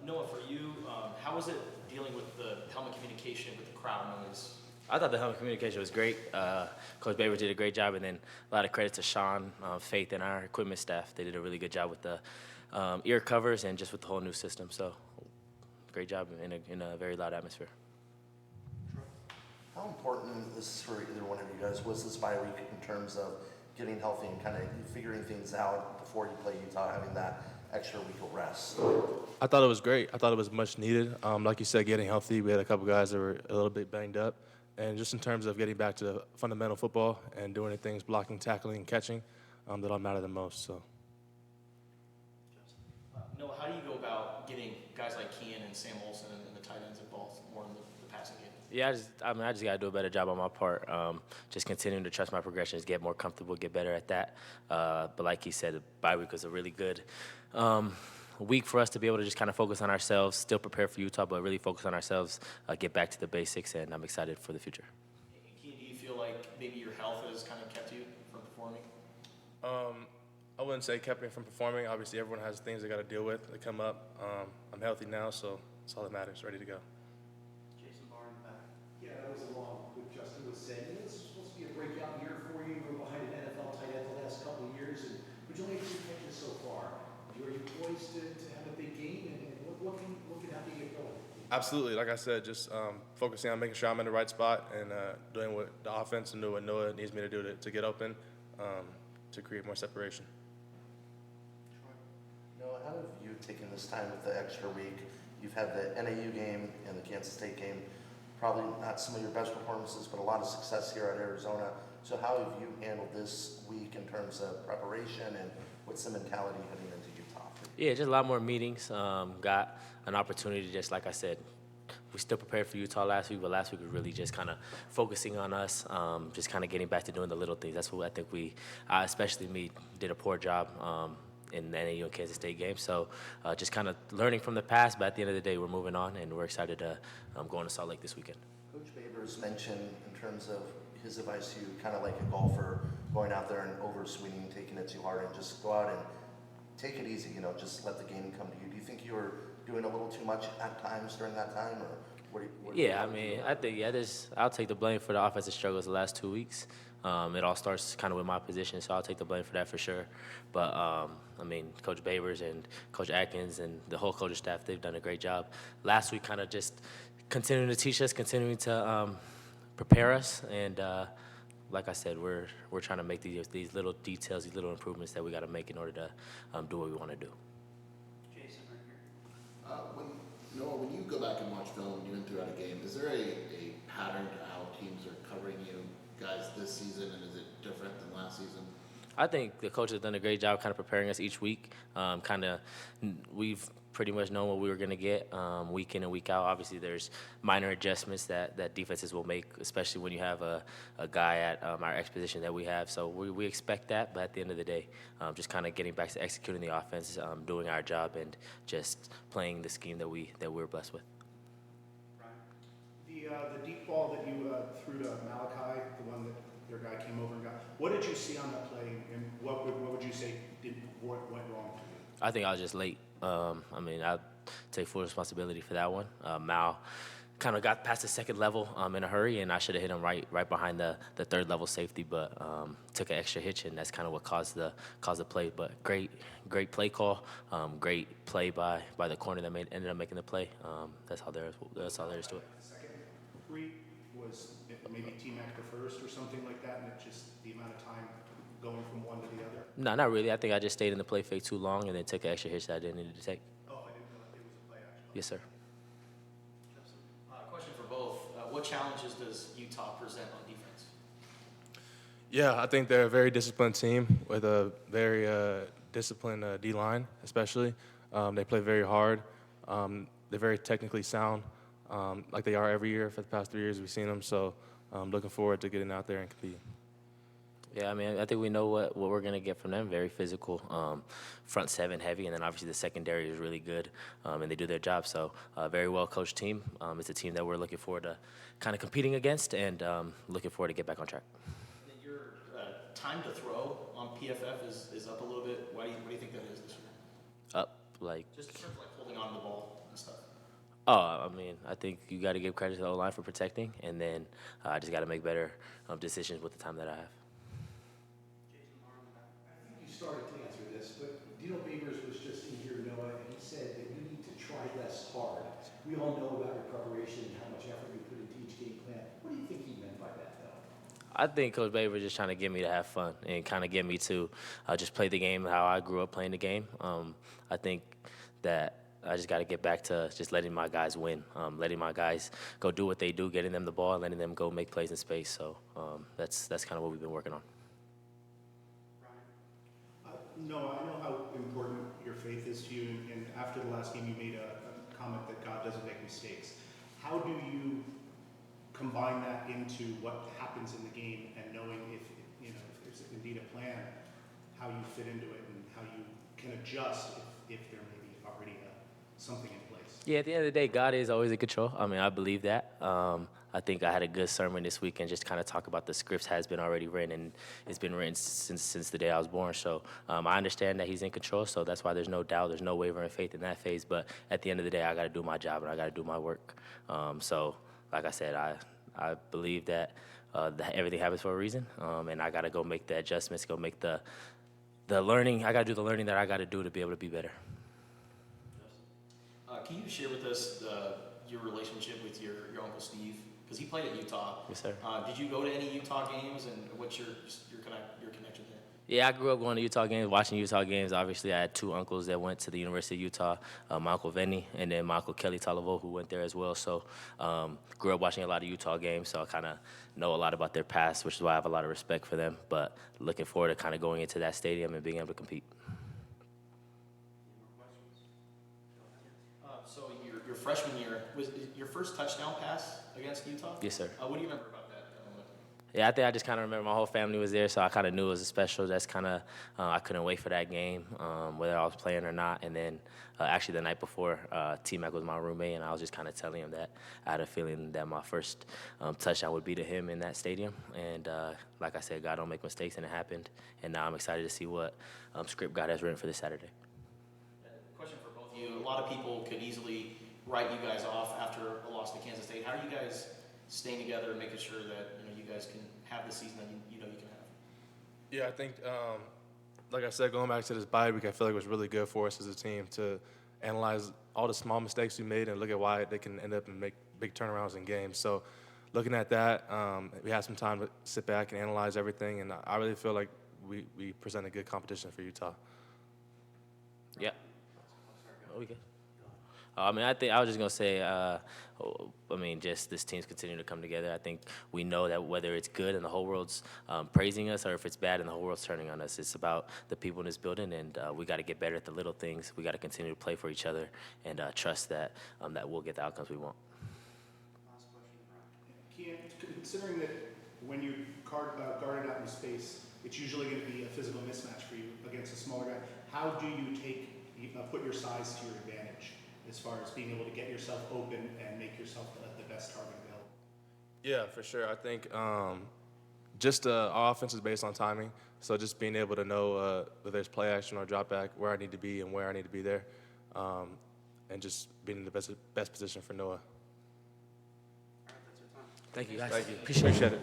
Noah, for you, how was it dealing with the helmet communication with the crowd noise? I thought the helmet communication was great. Coach Baber did a great job, and then a lot of credit to Sean, Faith, and our equipment staff. They did a really good job with the ear covers and just with the whole new system. So, great job in a very loud atmosphere. How important this for either one of you guys was this bye week in terms of getting healthy and kind of figuring things out before you play Utah, having that extra week of rest? I thought it was great. I thought it was much needed. Like you said, getting healthy. We had a couple guys that were a little bit banged up. And just in terms of getting back to fundamental football and doing things, blocking, tackling, and catching, that'll matter the most. So. Noah, how do you go about getting guys like Keyan and Sam Olsen and the tight ends involved more in the passing game? Yeah, I just got to do a better job on my part. Just continuing to trust my progressions, get more comfortable, get better at that. But like he said, the bye week was a really good week for us to be able to just kind of focus on ourselves, still prepare for Utah, but really focus on ourselves, get back to the basics, and I'm excited for the future. Keyan, do you feel like maybe your health has kind of kept you from performing? I wouldn't say kept me from performing. Obviously, everyone has things they got to deal with that come up. I'm healthy now, so that's all that matters. Ready to go. Yeah, that was along with Justin was saying. This is supposed to be a breakout year for you. You were behind an NFL tight end the last couple of years, but you only have 2 catches so far. Are you poised to have a big game, and what can help you get going? Absolutely. Like I said, just focusing on making sure I'm in the right spot and doing what the offense and doing what Noah needs me to do to get open to create more separation. Noah, how have you taken this time with the extra week? You've had the NAU game and the Kansas State game. Probably not some of your best performances, but a lot of success here at Arizona. So how have you handled this week in terms of preparation, and what's the mentality heading into Utah? Yeah, just a lot more meetings. Got an opportunity, just like I said, we still prepared for Utah last week, but last week was really just kind of focusing on us, just kind of getting back to doing the little things. That's what I think especially me, did a poor job in the NAU and Kansas State game. So just kind of learning from the past, but at the end of the day, we're moving on, and we're excited to go into Salt Lake this weekend. Coach Babers mentioned in terms of his advice to you, kind of like a golfer, going out there and over-swinging, taking it too hard, and just go out and take it easy, just let the game come to you. Do you think you were doing a little too much at times during that time, or I think, I'll take the blame for the offensive struggles the last 2 weeks. It all starts kind of with my position, so I'll take the blame for that for sure. But, Coach Babers and Coach Atkins and the whole coaching staff, they've done a great job. Last week kind of just continuing to teach us, continuing to prepare us, and like I said, we're trying to make these little details, these little improvements that we got to make in order to do what we want to do. Jason, right here. Noah, when you go back and watch film even throughout a game, is there a pattern to how teams are covering you guys this season, and is it different than last season? I think the coach has done a great job kind of preparing us each week. We've pretty much known what we were going to get week in and week out. Obviously, there's minor adjustments that defenses will make, especially when you have a guy at our X position that we have. So we expect that, but at the end of the day, just kind of getting back to executing the offense, doing our job, and just playing the scheme that we're blessed with. The deep ball that you threw to Malachi, the one that their guy came over and got, what did you see on that play, and what would you say went wrong to you? I think I was just late. I take full responsibility for that one. Mal kind of got past the second level in a hurry, and I should have hit him right behind the third level safety, but took an extra hitch, and that's kind of what caused the play. But great play call, great play by the corner that ended up making the play. That's all there is to it. The second three was maybe team after first or something like that, and it just the amount of time going from one to the other? No, not really. I think I just stayed in the play fake too long and then took an extra hitch that I didn't need to take. Oh, I didn't know it was a play action. Yes, sir. Question for both. What challenges does Utah present on defense? Yeah, I think they're a very disciplined team with a very disciplined D-line, especially. They play very hard. They're very technically sound, like they are every year for the past 3 years we've seen them. So looking forward to getting out there and competing. Yeah, I think we know what we're going to get from them. Very physical, front seven heavy, and then obviously the secondary is really good, and they do their job. So very well-coached team. It's a team that we're looking forward to kind of competing against, and looking forward to get back on track. And then your time to throw on PFF is up a little bit. What do you think that is this year? Up. like. Just in terms of like holding on to the ball and stuff. Oh, I mean, I think you got to give credit to the O-line for protecting, and then I just got to make better decisions with the time that I have. I think you started to answer this, but Dino Babers was just in here, Noah, and he said that you need to try less hard. We all know about your preparation and how much effort you put into each game plan. What do you think he meant by that, though? I think Coach Baber was just trying to get me to have fun and kind of get me to just play the game how I grew up playing the game. I think that I just got to get back to just letting my guys win, letting my guys go do what they do, getting them the ball, and letting them go make plays in space. So that's kind of what we've been working on. Noah, I know how important your faith is to you, and after the last game you made a comment that God doesn't make mistakes. How do you combine that into what happens in the game and knowing if there's indeed a plan, how you fit into it and how you can adjust if there may be already something in place? Yeah, at the end of the day, God is always in control. I mean, I believe that. I think I had a good sermon this week and just kind of talk about the scripts has been already written, and it's been written since the day I was born. So I understand that he's in control, so that's why there's no doubt, there's no wavering faith in that phase. But at the end of the day, I got to do my job and I got to do my work. So like I said, I believe that everything happens for a reason, and I got to go make the adjustments, go make the learning. I got to do the learning that I got to do to be able to be better. Can you share with us your relationship with your Uncle Steve? Because he played at Utah. Yes, sir. Did you go to any Utah games, and what's your connection there? Yeah, I grew up going to Utah games, watching Utah games. Obviously, I had two uncles that went to the University of Utah, my Uncle Venny and then my Uncle Kelly Talivo, who went there as well. So grew up watching a lot of Utah games, so I kind of know a lot about their past, which is why I have a lot of respect for them. But looking forward to kind of going into that stadium and being able to compete. So your freshman year, was it your first touchdown pass against Utah? Yes, sir. What do you remember about that? Yeah, I think I just kind of remember my whole family was there, so I kind of knew it was a special. That's kind of I couldn't wait for that game, whether I was playing or not. And then actually the night before, T-Mac was my roommate, and I was just kind of telling him that I had a feeling that my first touchdown would be to him in that stadium. And like I said, God don't make mistakes, and it happened. And now I'm excited to see what script God has written for this Saturday. Question for both of you. A lot of people could easily write you guys off after a loss to Kansas State. How are you guys staying together and making sure that you guys can have the season that you can have? Yeah, I think, like I said, going back to this bye week, I feel like it was really good for us as a team to analyze all the small mistakes we made and look at why they can end up and make big turnarounds in games. So looking at that, we had some time to sit back and analyze everything, and I really feel like we present a good competition for Utah. Yeah. Oh, we good. I mean, I was just going to say, just this team's continuing to come together. I think we know that whether it's good and the whole world's praising us or if it's bad and the whole world's turning on us, it's about the people in this building, and we got to get better at the little things. We got to continue to play for each other and trust that we'll get the outcomes we want. Last question, Keyan, considering that when you guarded out in space, it's usually going to be a physical mismatch for you against a smaller guy. How do you put your size to your advantage as far as being able to get yourself open and make yourself the best target available? Yeah, for sure. I think just our offense is based on timing. So just being able to know whether it's play action or drop back, where I need to be and where I need to be there, and just being in the best position for Noah. Thank you, guys. Thank you. Appreciate it.